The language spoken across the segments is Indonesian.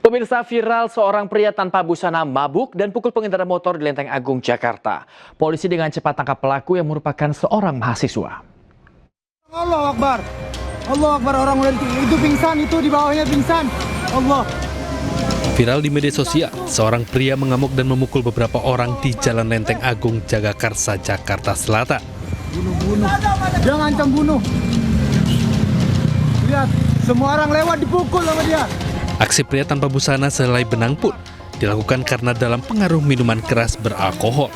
Pemirsa, viral seorang pria tanpa busana mabuk dan pukul pengendara motor di Lenteng Agung, Jakarta. Polisi dengan cepat tangkap pelaku yang merupakan seorang mahasiswa. Allah Akbar. Allah Akbar, orang itu pingsan, itu di bawahnya pingsan. Allah. Viral di media sosial, seorang pria mengamuk dan memukul beberapa orang di Jalan Lenteng Agung, Jagakarsa, Jakarta Selatan. Bunuh. Dia ngancam bunuh. Lihat, semua orang lewat dipukul sama dia. Aksi pria tanpa busana sehelai benang pun dilakukan karena dalam pengaruh minuman keras beralkohol.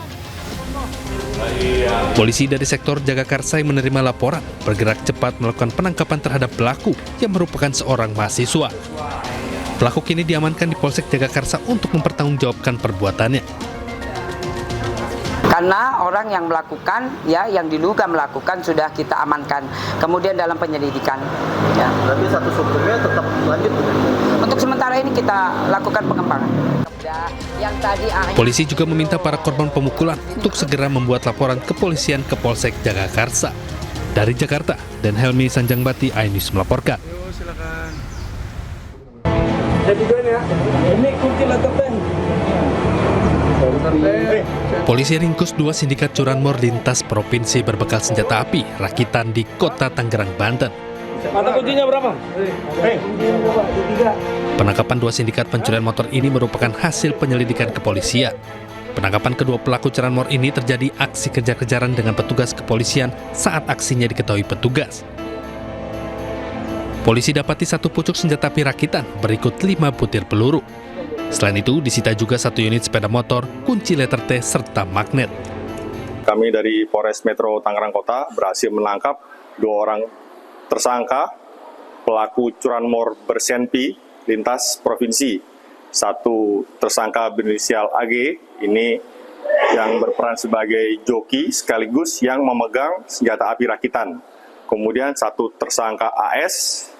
Polisi dari sektor Jagakarsa yang menerima laporan bergerak cepat melakukan penangkapan terhadap pelaku yang merupakan seorang mahasiswa. Pelaku kini diamankan di Polsek Jagakarsa untuk mempertanggungjawabkan perbuatannya. Karena orang yang melakukan, yang diduga melakukan sudah kita amankan. Kemudian dalam penyelidikan. Ya. Berarti status hukumnya tetap lanjut? Untuk sementara ini kita lakukan pengembangan. Polisi juga meminta para korban pemukulan untuk segera membuat laporan kepolisian ke Polsek Jagakarsa. Dari Jakarta, dan Helmi Sanjangbati, iNews melaporkan. Silakan. Ini kunci laptopnya. Polisi ringkus 2 sindikat curanmor lintas provinsi berbekal senjata api rakitan di Kota Tangerang, Banten. Mata kuncinya berapa? Penangkapan 2 sindikat pencurian motor ini merupakan hasil penyelidikan kepolisian. Penangkapan kedua pelaku curanmor ini terjadi aksi kejar-kejaran dengan petugas kepolisian saat aksinya diketahui petugas. Polisi dapati 1 pucuk senjata api rakitan berikut 5 butir peluru. Selain itu, disita juga 1 unit sepeda motor, kunci letter T, serta magnet. Kami dari Polres Metro Tangerang Kota berhasil menangkap 2 orang tersangka pelaku curanmor bersenpi lintas provinsi. 1 tersangka berinisial AG, ini yang berperan sebagai joki sekaligus yang memegang senjata api rakitan. Kemudian 1 tersangka AS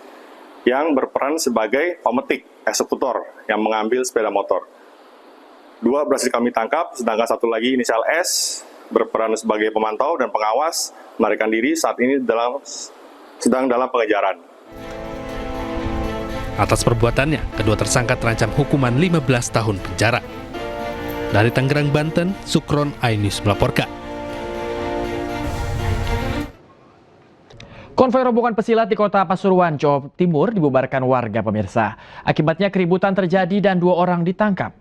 yang berperan sebagai pemetik eksekutor yang mengambil sepeda motor. 2 berhasil kami tangkap, sedangkan 1 lagi inisial S berperan sebagai pemantau dan pengawas melarikan diri, saat ini sedang dalam pengejaran. Atas perbuatannya, kedua tersangka terancam hukuman 15 tahun penjara. Dari Tangerang, Banten, Sukron, iNews melaporkan. Konvoi rombongan pesilat di Kota Pasuruan, Jawa Timur dibubarkan warga, pemirsa. Akibatnya keributan terjadi dan 2 orang ditangkap.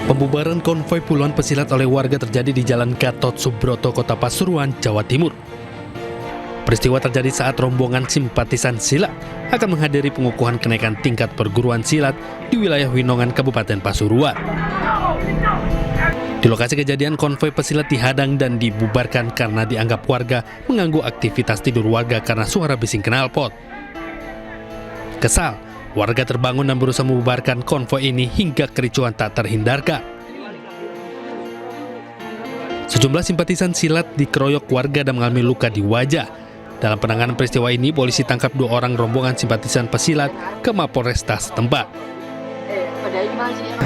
Pembubaran konvoi puluhan pesilat oleh warga terjadi di Jalan Gatot Subroto, Kota Pasuruan, Jawa Timur. Peristiwa terjadi saat rombongan simpatisan silat akan menghadiri pengukuhan kenaikan tingkat perguruan silat di wilayah Winongan, Kabupaten Pasuruan. Di lokasi kejadian, konvoi pesilat dihadang dan dibubarkan karena dianggap warga mengganggu aktivitas tidur warga karena suara bising knalpot. Kesal, warga terbangun dan berusaha membubarkan konvoi ini hingga kericuhan tak terhindarkan. Sejumlah simpatisan silat dikeroyok warga dan mengalami luka di wajah. Dalam penanganan peristiwa ini, polisi tangkap 2 orang rombongan simpatisan pesilat ke Mapolresta setempat.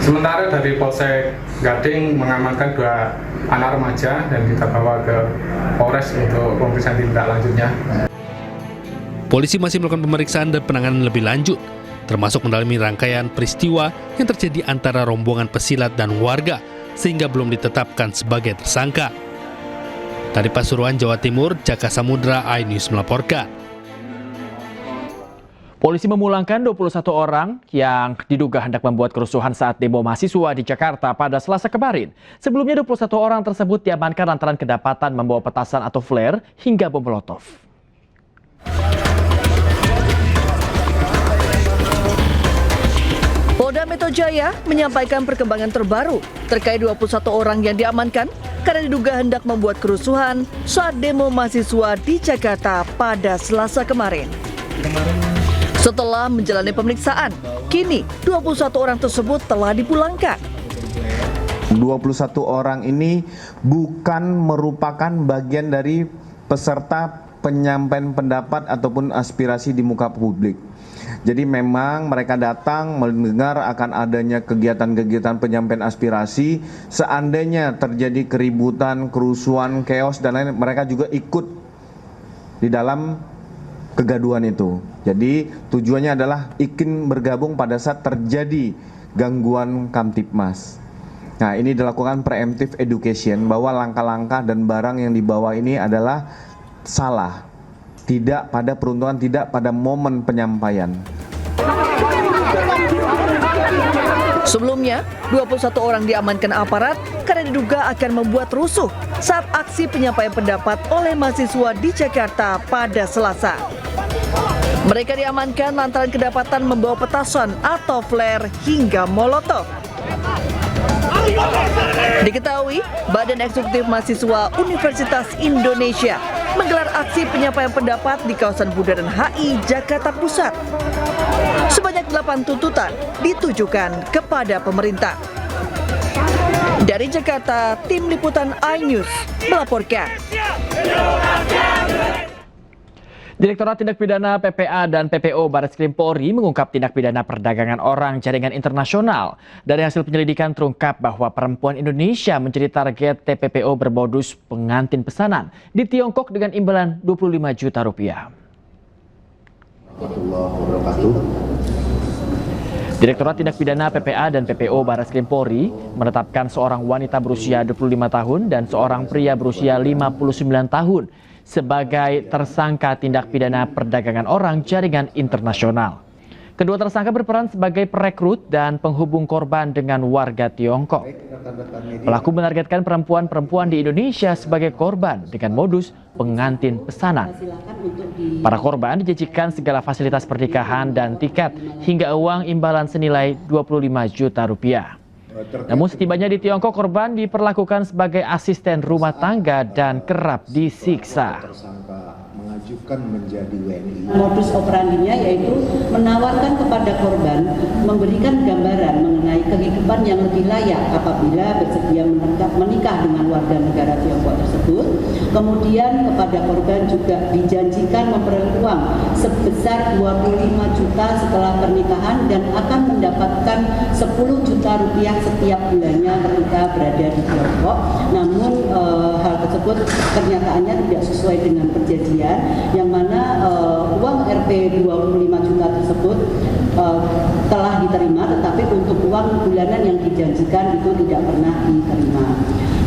Sementara dari Polsek Gading mengamankan 2 anak remaja dan kita bawa ke Polres untuk pemeriksaan tindak lanjutnya. Polisi masih melakukan pemeriksaan dan penanganan lebih lanjut, termasuk mendalami rangkaian peristiwa yang terjadi antara rombongan pesilat dan warga, sehingga belum ditetapkan sebagai tersangka. Dari Pasuruan, Jawa Timur, Jaka Samudra, iNews melaporkan. Polisi memulangkan 21 orang yang diduga hendak membuat kerusuhan saat demo mahasiswa di Jakarta pada Selasa kemarin. Sebelumnya 21 orang tersebut diamankan lantaran kedapatan membawa petasan atau flare hingga bom molotov. Polda Metro Jaya menyampaikan perkembangan terbaru terkait 21 orang yang diamankan karena diduga hendak membuat kerusuhan saat demo mahasiswa di Jakarta pada Selasa kemarin. Setelah menjalani pemeriksaan, kini 21 orang tersebut telah dipulangkan. 21 orang ini bukan merupakan bagian dari peserta penyampaian pendapat ataupun aspirasi di muka publik. Jadi memang mereka datang mendengar akan adanya kegiatan-kegiatan penyampaian aspirasi. Seandainya terjadi keributan, kerusuhan, chaos dan lain, mereka juga ikut di dalam kegaduhan itu. Jadi tujuannya adalah ingin bergabung pada saat terjadi gangguan Kamtipmas. Nah, ini dilakukan preemptive education bahwa langkah-langkah dan barang yang dibawa ini adalah salah. Tidak pada peruntukan, tidak pada momen penyampaian. Sebelumnya, 21 orang diamankan aparat karena diduga akan membuat rusuh saat aksi penyampaian pendapat oleh mahasiswa di Jakarta pada Selasa. Mereka diamankan lantaran kedapatan membawa petasan atau flare hingga molotov. Diketahui, Badan Eksekutif Mahasiswa Universitas Indonesia menggelar aksi penyampaian pendapat di kawasan Bundaran HI, Jakarta Pusat. Sebanyak 8 tuntutan ditujukan kepada pemerintah. Dari Jakarta, tim liputan iNews melaporkan. Direktorat Tindak Pidana PPA dan PPO Barreskrim Polri mengungkap tindak pidana perdagangan orang jaringan internasional. Dari hasil penyelidikan terungkap bahwa perempuan Indonesia menjadi target TPPO bermodus pengantin pesanan di Tiongkok dengan imbalan 25 juta rupiah. Direktorat Tindak Pidana PPA dan PPO Barreskrim Polri menetapkan seorang wanita berusia 25 tahun dan seorang pria berusia 59 tahun sebagai tersangka tindak pidana perdagangan orang jaringan internasional. Kedua tersangka berperan sebagai perekrut dan penghubung korban dengan warga Tiongkok. Pelaku menargetkan perempuan-perempuan di Indonesia sebagai korban dengan modus pengantin pesanan. Para korban dijanjikan segala fasilitas pernikahan dan tiket hingga uang imbalan senilai 25 juta rupiah. Namun setibanya di Tiongkok, korban diperlakukan sebagai asisten rumah tangga dan kerap disiksa. Mengajukan menjadi WNI. Modus operandinya yaitu menawarkan kepada korban, memberikan gambaran mengenai kehidupan yang lebih layak apabila bersedia menikah dengan warga negara Tiongkok tersebut. Kemudian kepada korban juga dijanjikan memperoleh uang sebesar 25 juta setelah pernikahan dan akan mendapatkan 10 juta rupiah setiap bulannya ketika berada di Tiongkok. Namun hal tersebut kenyataannya tidak sesuai dengan perjanjian, yang mana uang Rp 25 juta tersebut telah diterima, tetapi untuk uang bulanan yang dijanjikan itu tidak pernah diterima.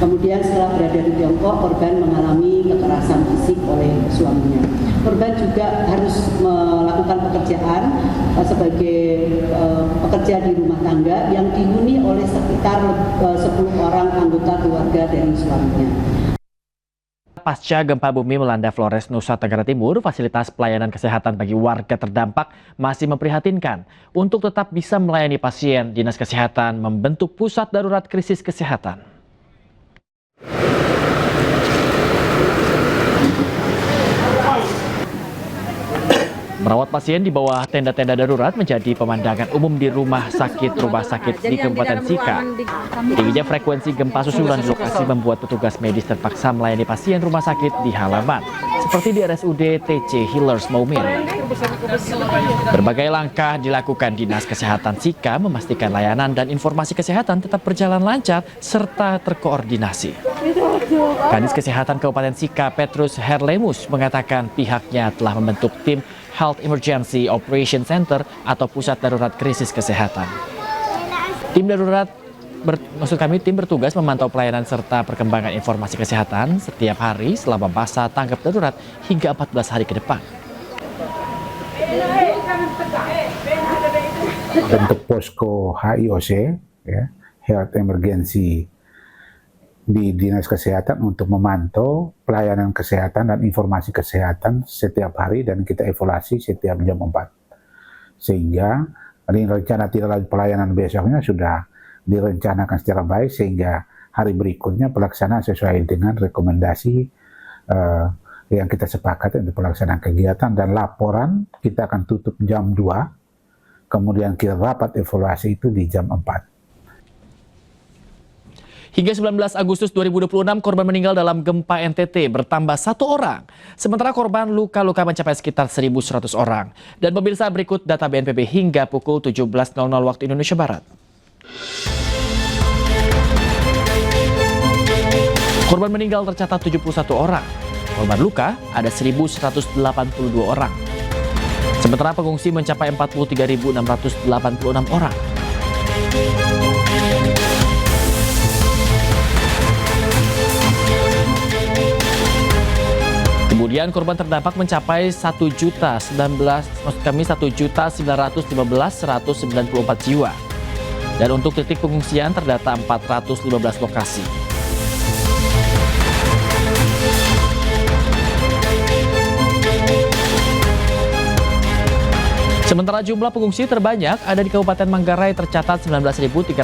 Kemudian setelah berada di Tiongkok, korban mengalami kekerasan fisik oleh suaminya. Korban juga harus melakukan pekerjaan sebagai pekerja di rumah tangga yang dihuni oleh sekitar 10 orang anggota keluarga dari suaminya. Pasca gempa bumi melanda Flores, Nusa Tenggara Timur, fasilitas pelayanan kesehatan bagi warga terdampak masih memprihatinkan. Untuk tetap bisa melayani pasien, Dinas Kesehatan membentuk pusat darurat krisis kesehatan. Merawat pasien di bawah tenda-tenda darurat menjadi pemandangan umum di rumah sakit di Kabupaten Sika. Tingginya frekuensi gempa susulan di lokasi membuat petugas medis terpaksa melayani pasien rumah sakit di halaman, seperti di RSUD TC Healers Maumere. Berbagai langkah dilakukan Dinas Kesehatan Sika memastikan layanan dan informasi kesehatan tetap berjalan lancar serta terkoordinasi. Kadis Kesehatan Kabupaten Sika Petrus Herlemus mengatakan pihaknya telah membentuk tim Health Emergency Operation Center atau Pusat Darurat Krisis Kesehatan. Tim bertugas memantau pelayanan serta perkembangan informasi kesehatan setiap hari selama masa tanggap darurat hingga 14 hari ke depan. Bentuk posko HIOC, ya, Health Emergency di Dinas Kesehatan untuk memantau pelayanan kesehatan dan informasi kesehatan setiap hari dan kita evaluasi setiap jam 4. Sehingga rencana tidak lanjut pelayanan besoknya sudah direncanakan secara baik sehingga hari berikutnya pelaksanaan sesuai dengan rekomendasi yang kita sepakati untuk pelaksanaan kegiatan dan laporan kita akan tutup jam 2, kemudian kita rapat evaluasi itu di jam 4. Hingga 19 Agustus 2026, korban meninggal dalam gempa NTT bertambah 1 orang. Sementara korban luka-luka mencapai sekitar 1.100 orang. Dan pemirsa, berikut data BNPB hingga pukul 17.00 waktu Indonesia Barat. Korban meninggal tercatat 71 orang. Korban luka ada 1.182 orang. Sementara pengungsi mencapai 43.686 orang. Kemudian korban terdampak mencapai 1.915.194 jiwa. Dan untuk titik pengungsian terdata 415 lokasi. Sementara jumlah pengungsi terbanyak ada di Kabupaten Manggarai tercatat 19.330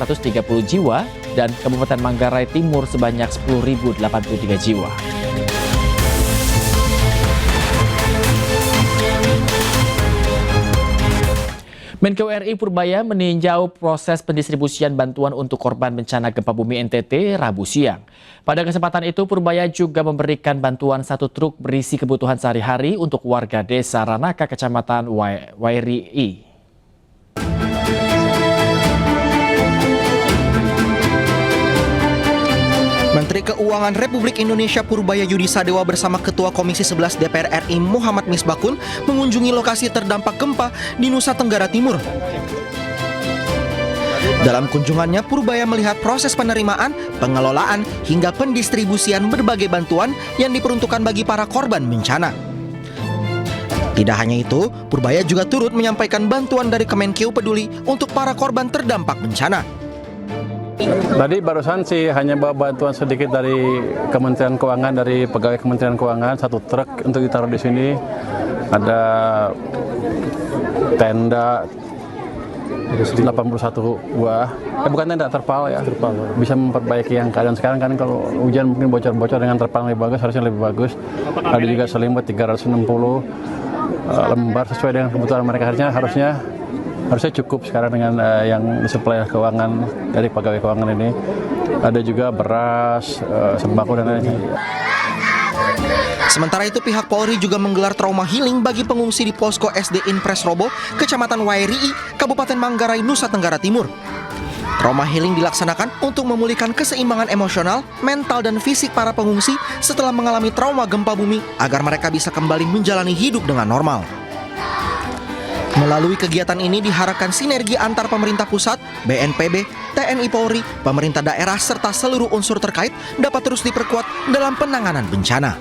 jiwa dan Kabupaten Manggarai Timur sebanyak 10.083 jiwa. Menko RI Purbaya meninjau proses pendistribusian bantuan untuk korban bencana gempa bumi NTT Rabu siang. Pada kesempatan itu, Purbaya juga memberikan bantuan 1 truk berisi kebutuhan sehari-hari untuk warga desa Ranaka, Kecamatan Wairii. Menteri Keuangan Republik Indonesia Purbaya Yudi Sadewa bersama Ketua Komisi 11 DPR RI Muhammad Misbakun mengunjungi lokasi terdampak gempa di Nusa Tenggara Timur. Dalam kunjungannya, Purbaya melihat proses penerimaan, pengelolaan, hingga pendistribusian berbagai bantuan yang diperuntukkan bagi para korban bencana. Tidak hanya itu, Purbaya juga turut menyampaikan bantuan dari Kemenkeu Peduli untuk para korban terdampak bencana. Tadi barusan sih hanya bawa bantuan sedikit dari Kementerian Keuangan, dari pegawai Kementerian Keuangan, 1 truk untuk ditaruh di sini. Ada tenda 81 buah. Bukan tenda, terpal ya. Terpal. Bisa memperbaiki yang keadaan sekarang kan kalau hujan mungkin bocor-bocor, dengan terpal lebih bagus, harusnya lebih bagus. Ada juga selimut 360 lembar sesuai dengan kebutuhan mereka, harusnya cukup sekarang dengan yang disuplai keuangan dari pegawai keuangan ini. Ada juga beras, sembako dan lain-lain. Sementara itu, pihak Polri juga menggelar trauma healing bagi pengungsi di posko SD Impres Robo, Kecamatan Wairii, Kabupaten Manggarai, Nusa Tenggara Timur. Trauma healing dilaksanakan untuk memulihkan keseimbangan emosional, mental, dan fisik para pengungsi setelah mengalami trauma gempa bumi agar mereka bisa kembali menjalani hidup dengan normal. Melalui kegiatan ini diharapkan sinergi antar pemerintah pusat, BNPB, TNI Polri, pemerintah daerah, serta seluruh unsur terkait dapat terus diperkuat dalam penanganan bencana.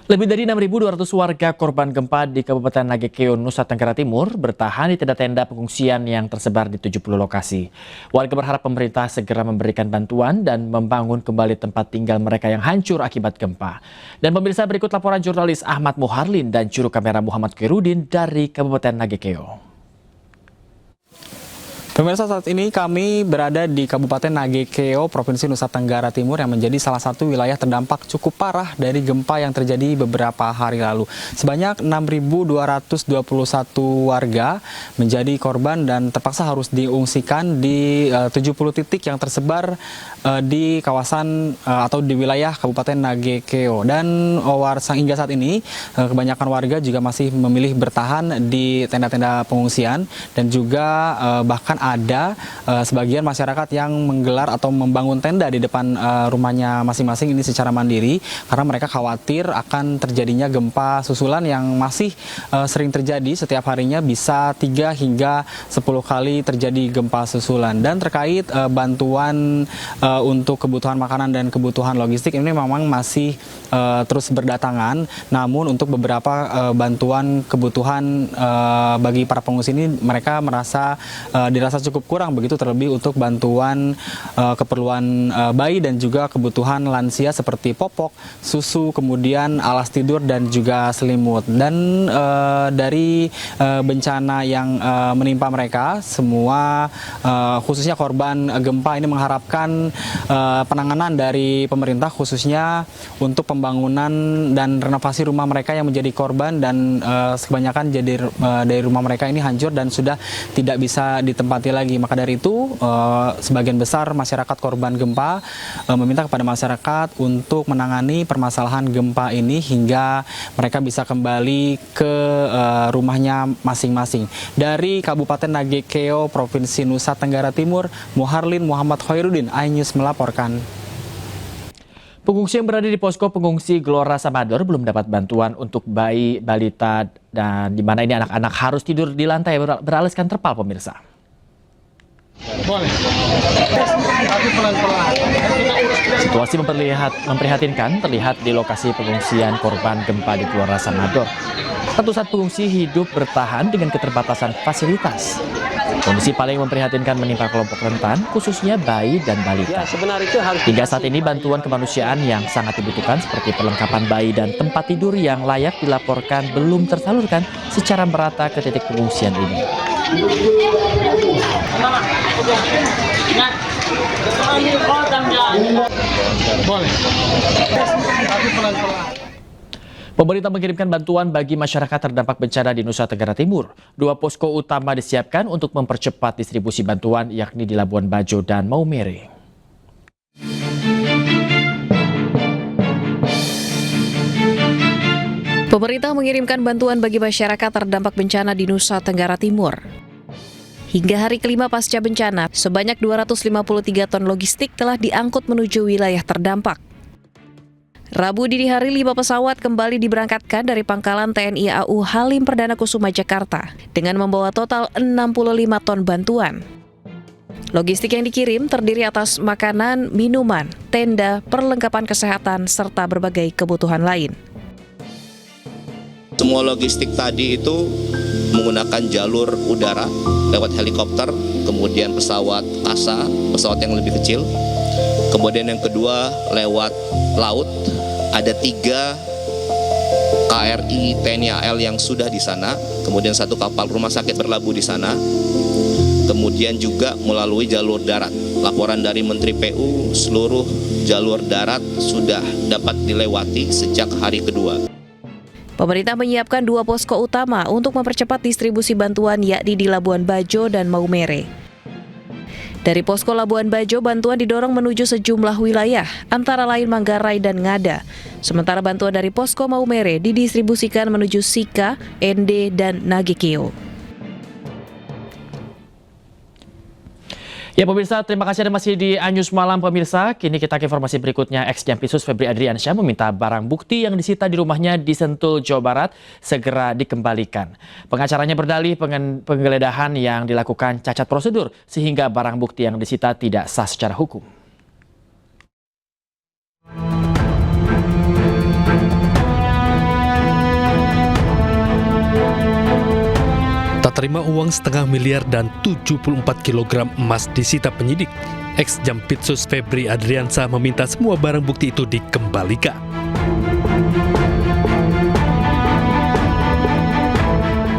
Lebih dari 6.200 warga korban gempa di Kabupaten Nagekeo, Nusa Tenggara Timur bertahan di tenda-tenda pengungsian yang tersebar di 70 lokasi. Warga berharap pemerintah segera memberikan bantuan dan membangun kembali tempat tinggal mereka yang hancur akibat gempa. Dan pemirsa, berikut laporan jurnalis Ahmad Muharlin dan juru kamera Muhammad Khairuddin dari Kabupaten Nagekeo. Pemirsa, saat ini kami berada di Kabupaten Nagekeo, Provinsi Nusa Tenggara Timur yang menjadi salah satu wilayah terdampak cukup parah dari gempa yang terjadi beberapa hari lalu. Sebanyak 6.221 warga menjadi korban dan terpaksa harus diungsikan di 70 titik yang tersebar di kawasan atau di wilayah Kabupaten Nagekeo. Dan hingga saat ini kebanyakan warga juga masih memilih bertahan di tenda-tenda pengungsian dan juga bahkan ada sebagian masyarakat yang menggelar atau membangun tenda di depan rumahnya masing-masing ini secara mandiri karena mereka khawatir akan terjadinya gempa susulan yang masih sering terjadi setiap harinya, bisa 3 hingga 10 kali terjadi gempa susulan. Dan terkait bantuan untuk kebutuhan makanan dan kebutuhan logistik ini memang masih terus berdatangan, namun untuk beberapa bantuan kebutuhan bagi para pengungsi ini mereka dirasa cukup kurang, begitu terlebih untuk bantuan keperluan bayi dan juga kebutuhan lansia seperti popok, susu, kemudian alas tidur dan juga selimut. Dan dari bencana yang menimpa mereka semua, khususnya korban gempa ini mengharapkan penanganan dari pemerintah khususnya untuk pembangunan dan renovasi rumah mereka yang menjadi korban dan kebanyakan dari rumah mereka ini hancur dan sudah tidak bisa ditempati ditempati lagi. Maka dari itu, sebagian besar masyarakat korban gempa meminta kepada masyarakat untuk menangani permasalahan gempa ini hingga mereka bisa kembali ke rumahnya masing-masing. Dari Kabupaten Nagekeo, Provinsi Nusa Tenggara Timur, Muharlin Muhammad Khairuddin, iNews melaporkan. Pengungsi yang berada di posko pengungsi Gelora Samador belum dapat bantuan untuk bayi, balita, dan di mana ini anak-anak harus tidur di lantai beralaskan terpal, pemirsa. Situasi memprihatinkan terlihat di lokasi pengungsian korban gempa di Gelora Samador. Ratusan pengungsi hidup bertahan dengan keterbatasan fasilitas. Kondisi paling memprihatinkan menimpa kelompok rentan, khususnya bayi dan balita. Hingga saat ini bantuan kemanusiaan yang sangat dibutuhkan seperti perlengkapan bayi dan tempat tidur yang layak dilaporkan belum tersalurkan secara merata ke titik pengungsian ini. Pemerintah mengirimkan bantuan bagi masyarakat terdampak bencana di Nusa Tenggara Timur. 2 posko utama disiapkan untuk mempercepat distribusi bantuan, yakni di Labuan Bajo dan Maumere. Pemerintah mengirimkan bantuan bagi masyarakat terdampak bencana di Nusa Tenggara Timur. Hingga hari kelima pasca bencana, sebanyak 253 ton logistik telah diangkut menuju wilayah terdampak. Rabu dini hari 5 pesawat kembali diberangkatkan dari pangkalan TNI AU Halim Perdana Kusuma Jakarta dengan membawa total 65 ton bantuan. Logistik yang dikirim terdiri atas makanan, minuman, tenda, perlengkapan kesehatan, serta berbagai kebutuhan lain. Semua logistik tadi itu menggunakan jalur udara lewat helikopter, kemudian pesawat kasa, pesawat yang lebih kecil. Kemudian yang kedua lewat laut, ada 3 KRI TNI AL yang sudah di sana, kemudian 1 kapal rumah sakit berlabuh di sana. Kemudian juga melalui jalur darat. Laporan dari Menteri PU, seluruh jalur darat sudah dapat dilewati sejak hari kedua. Pemerintah menyiapkan 2 posko utama untuk mempercepat distribusi bantuan, yakni di Labuan Bajo dan Maumere. Dari posko Labuan Bajo, bantuan didorong menuju sejumlah wilayah, antara lain Manggarai dan Ngada. Sementara bantuan dari posko Maumere didistribusikan menuju Sika, Ende, dan Nagekeo. Ya pemirsa, terima kasih Anda masih di iNews Malam pemirsa. Kini kita ke informasi berikutnya. Ex-Jampitsus Febri Adriansyah meminta barang bukti yang disita di rumahnya di Sentul, Jawa Barat segera dikembalikan. Pengacaranya berdalih penggeledahan yang dilakukan cacat prosedur sehingga barang bukti yang disita tidak sah secara hukum. Tak terima uang 500 miliar dan 74 kg emas disita penyidik. Ex-Jampitsus Febri Adriansyah meminta semua barang bukti itu dikembalikan.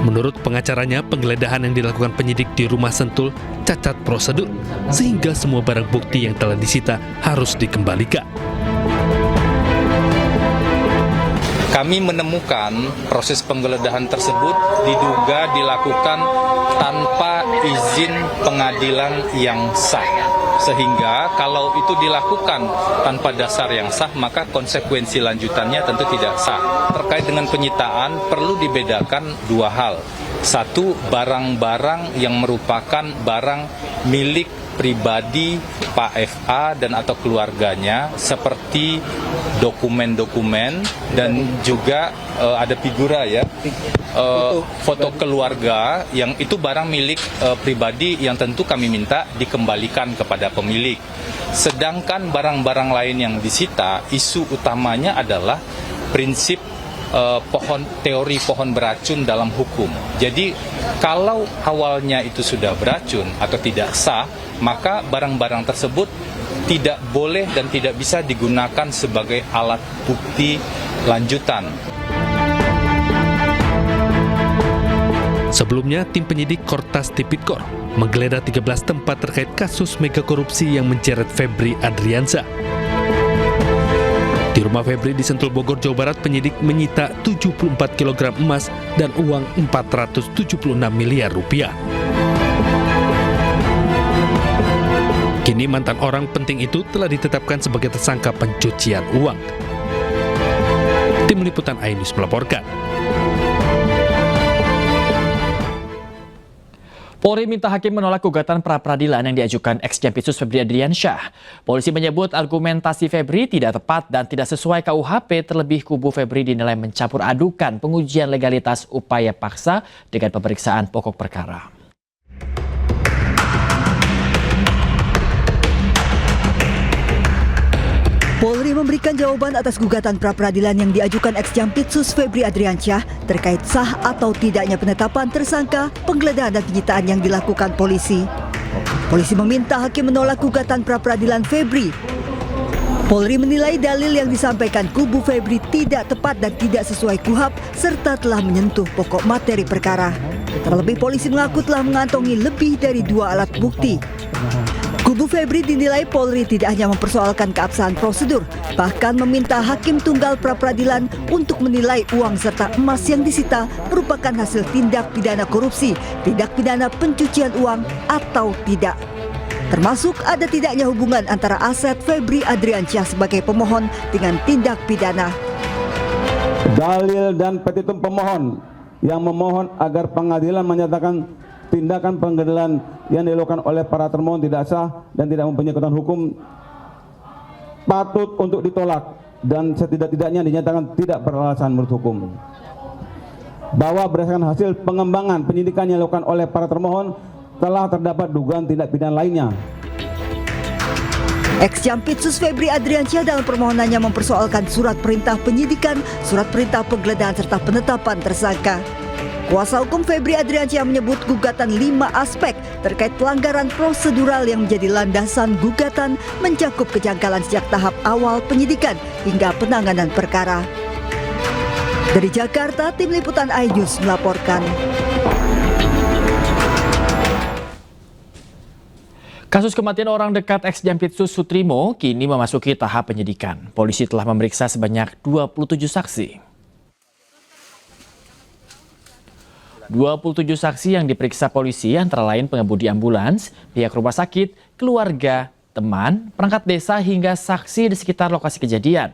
Menurut pengacaranya, penggeledahan yang dilakukan penyidik di rumah Sentul cacat prosedur, sehingga semua barang bukti yang telah disita harus dikembalikan. Kami menemukan proses penggeledahan tersebut diduga dilakukan tanpa izin pengadilan yang sah. Sehingga kalau itu dilakukan tanpa dasar yang sah, maka konsekuensi lanjutannya tentu tidak sah. Terkait dengan penyitaan, perlu dibedakan 2 hal. 1, barang-barang yang merupakan barang milik pribadi Pak FA dan atau keluarganya, seperti dokumen-dokumen dan juga ada figura ya, foto keluarga yang itu barang milik pribadi yang tentu kami minta dikembalikan kepada pemilik. Sedangkan barang-barang lain yang disita, isu utamanya adalah prinsip teori pohon beracun dalam hukum. Jadi kalau awalnya itu sudah beracun atau tidak sah, maka barang-barang tersebut tidak boleh dan tidak bisa digunakan sebagai alat bukti lanjutan. Sebelumnya, tim penyidik Kortas Tipikor menggeledah 13 tempat terkait kasus mega korupsi yang menyeret Febri Adriansyah. Di rumah Febri di Sentul, Bogor, Jawa Barat, penyidik menyita 74 kg emas dan uang 476 miliar rupiah. Kini mantan orang penting itu telah ditetapkan sebagai tersangka pencucian uang. Tim Liputan iNews melaporkan. Polri minta hakim menolak gugatan pra-peradilan yang diajukan ex-Jampitsus Febri Adriansyah. Polisi menyebut argumentasi Febri tidak tepat dan tidak sesuai KUHP, terlebih kubu Febri dinilai mencampur adukan pengujian legalitas upaya paksa dengan pemeriksaan pokok perkara. Polri memberikan jawaban atas gugatan pra-peradilan yang diajukan ex-Jampitsus Febri Adriansyah terkait sah atau tidaknya penetapan tersangka, penggeledahan dan penyitaan yang dilakukan polisi. Polisi meminta hakim menolak gugatan pra-peradilan Febri. Polri menilai dalil yang disampaikan kubu Febri tidak tepat dan tidak sesuai KUHP serta telah menyentuh pokok materi perkara. Terlebih polisi mengaku telah mengantongi lebih dari 2 alat bukti. Kubu Febri dinilai Polri tidak hanya mempersoalkan keabsahan prosedur, bahkan meminta hakim tunggal pra-peradilan untuk menilai uang serta emas yang disita merupakan hasil tindak pidana korupsi, tindak pidana pencucian uang atau tidak. Termasuk ada tidaknya hubungan antara aset Febri Adriansyah sebagai pemohon dengan tindak pidana. Dalil dan petitum pemohon yang memohon agar pengadilan menyatakan tindakan penggeledahan yang dilakukan oleh para termohon tidak sah dan tidak mempunyai kekuatan hukum patut untuk ditolak dan setidak-tidaknya dinyatakan tidak beralasan menurut hukum. Bahwa berdasarkan hasil pengembangan penyidikan yang dilakukan oleh para termohon telah terdapat dugaan tindak pidana lainnya. Ex-Jampitsus Febri Adriansyah dalam permohonannya mempersoalkan surat perintah penyidikan, surat perintah penggeledahan serta penetapan tersangka. Kuasa hukum Febri Adriansyah menyebut gugatan 5 aspek terkait pelanggaran prosedural yang menjadi landasan gugatan mencakup kejanggalan sejak tahap awal penyidikan hingga penanganan perkara. Dari Jakarta, Tim Liputan iNews melaporkan. Kasus kematian orang dekat ex-Jampitsus Sutrimo kini memasuki tahap penyidikan. Polisi telah memeriksa sebanyak 27 saksi. 27 saksi yang diperiksa polisi antara lain pengemudi ambulans, pihak rumah sakit, keluarga, teman, perangkat desa hingga saksi di sekitar lokasi kejadian.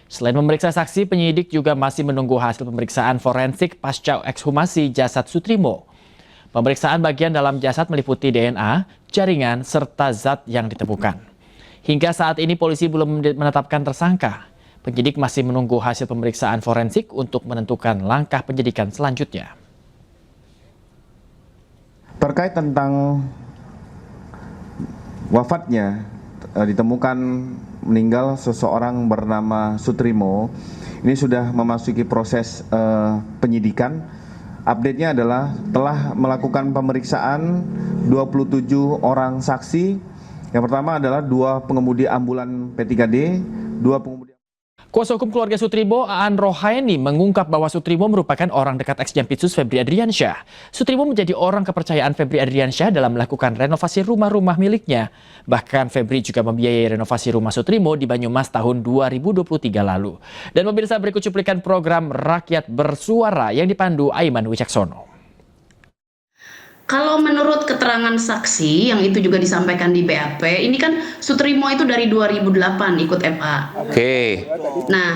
Selain memeriksa saksi, penyidik juga masih menunggu hasil pemeriksaan forensik pasca ekshumasi jasad Sutrimo. Pemeriksaan bagian dalam jasad meliputi DNA, jaringan, serta zat yang ditemukan. Hingga saat ini polisi belum menetapkan tersangka. Penyidik masih menunggu hasil pemeriksaan forensik untuk menentukan langkah penyidikan selanjutnya. Terkait tentang wafatnya, ditemukan meninggal seseorang bernama Sutrimo. Ini sudah memasuki proses penyidikan. Update-nya adalah telah melakukan pemeriksaan 27 orang saksi. Yang pertama adalah 2 pengemudi ambulan P3D, 2 pengemudi. Kuasa hukum keluarga Sutrimo, Aan Rohaini, mengungkap bahwa Sutrimo merupakan orang dekat ex-Jampitsus Febri Adriansyah. Sutrimo menjadi orang kepercayaan Febri Adriansyah dalam melakukan renovasi rumah-rumah miliknya. Bahkan Febri juga membiayai renovasi rumah Sutrimo di Banyumas tahun 2023 lalu. Dan pemirsa, berikut cuplikan program Rakyat Bersuara yang dipandu Aiman Wicaksono. Kalau menurut keterangan saksi yang itu juga disampaikan di BAP, ini kan Sutrimo itu dari 2008 ikut MA. Oke. Nah,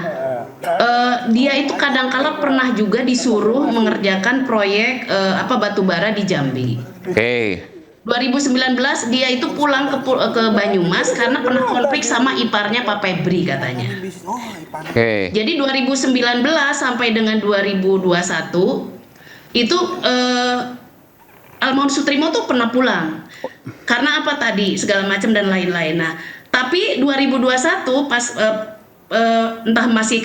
dia itu kadang-kala pernah juga disuruh mengerjakan proyek batubara di Jambi. Oke. 2019 dia itu pulang ke Banyumas karena pernah konflik sama iparnya Pak Febri katanya. Oke. Jadi 2019 sampai dengan 2021 itu almarhum Sutrimo tuh pernah pulang karena apa tadi segala macam dan lain-lain. Nah, tapi 2021 pas entah masih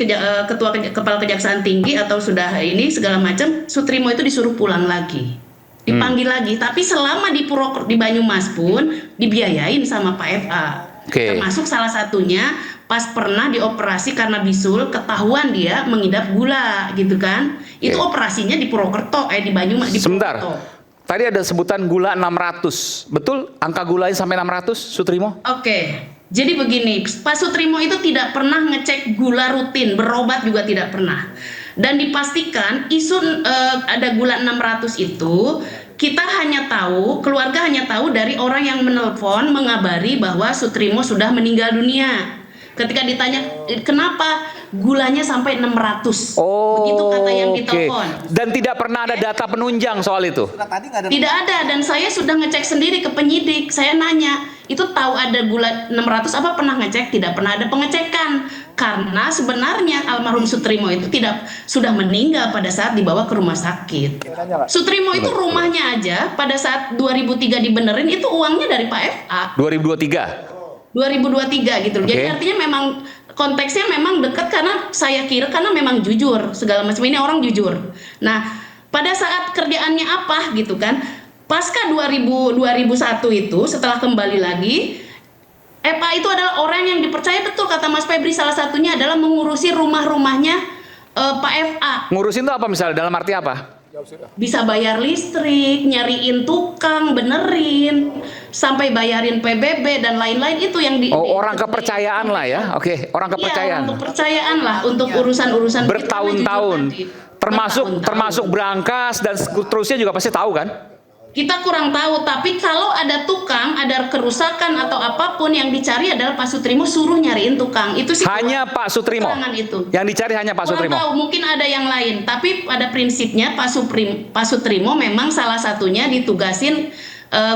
kepala kejaksaan tinggi atau sudah ini segala macam, Sutrimo itu disuruh pulang lagi, dipanggil lagi. Tapi selama di Banyumas pun dibiayain sama Pak FA. Termasuk salah satunya pas pernah dioperasi karena bisul, ketahuan dia mengidap gula gitu kan. Itu operasinya di Purwokerto, di Banyumas di Purwokerto. Tadi ada sebutan gula 600, betul angka gulanya sampai 600 Sutrimo? Oke, jadi begini, Pak Sutrimo itu tidak pernah ngecek gula rutin, berobat juga tidak pernah. Dan dipastikan isu ada gula 600 itu kita hanya tahu, keluarga hanya tahu dari orang yang menelpon mengabari bahwa Sutrimo sudah meninggal dunia. Ketika ditanya kenapa gulanya sampai 600, begitu kata yang ditelepon. Dan tidak pernah ada data penunjang soal itu? Tidak ada, dan saya sudah ngecek sendiri ke penyidik. Saya nanya, itu tahu ada gula 600 apa pernah ngecek? Tidak pernah ada pengecekan. Karena sebenarnya almarhum Sutrimo itu sudah meninggal pada saat dibawa ke rumah sakit. Sutrimo itu rumahnya aja pada saat 2003 dibenerin itu uangnya dari Pak FA. 2023 gitu. Jadi artinya memang konteksnya memang dekat karena saya kira karena memang jujur segala macam ini orang jujur. Nah, pada saat kerjaannya apa gitu kan? Pasca 2001 itu setelah kembali lagi FA itu adalah orang yang dipercaya betul kata Mas Febri, salah satunya adalah mengurusi rumah-rumahnya Pak FA. Ngurusin itu apa misalnya? Dalam arti apa? Bisa bayar listrik, nyariin tukang, benerin, sampai bayarin PBB dan lain-lain itu yang orang kepercayaan lah ya. Oke, orang kepercayaan. Iya, untuk kepercayaan lah untuk urusan-urusan bertahun-tahun. Termasuk berangkas dan seterusnya juga pasti tahu kan? Kita kurang tahu, tapi kalau ada tukang, ada kerusakan atau apapun yang dicari adalah Pak Sutrimo suruh nyariin tukang. Itu sih hanya Pak Sutrimo. Itu. Yang dicari hanya Pak Sutrimo. Kurang tahu, mungkin ada yang lain, tapi pada prinsipnya Pak Sutrimo memang salah satunya ditugasin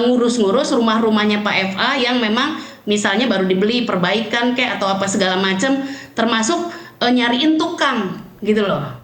ngurus-ngurus rumah-rumahnya Pak FA yang memang misalnya baru dibeli, perbaikan kayak atau apa segala macam, termasuk nyariin tukang gitu loh.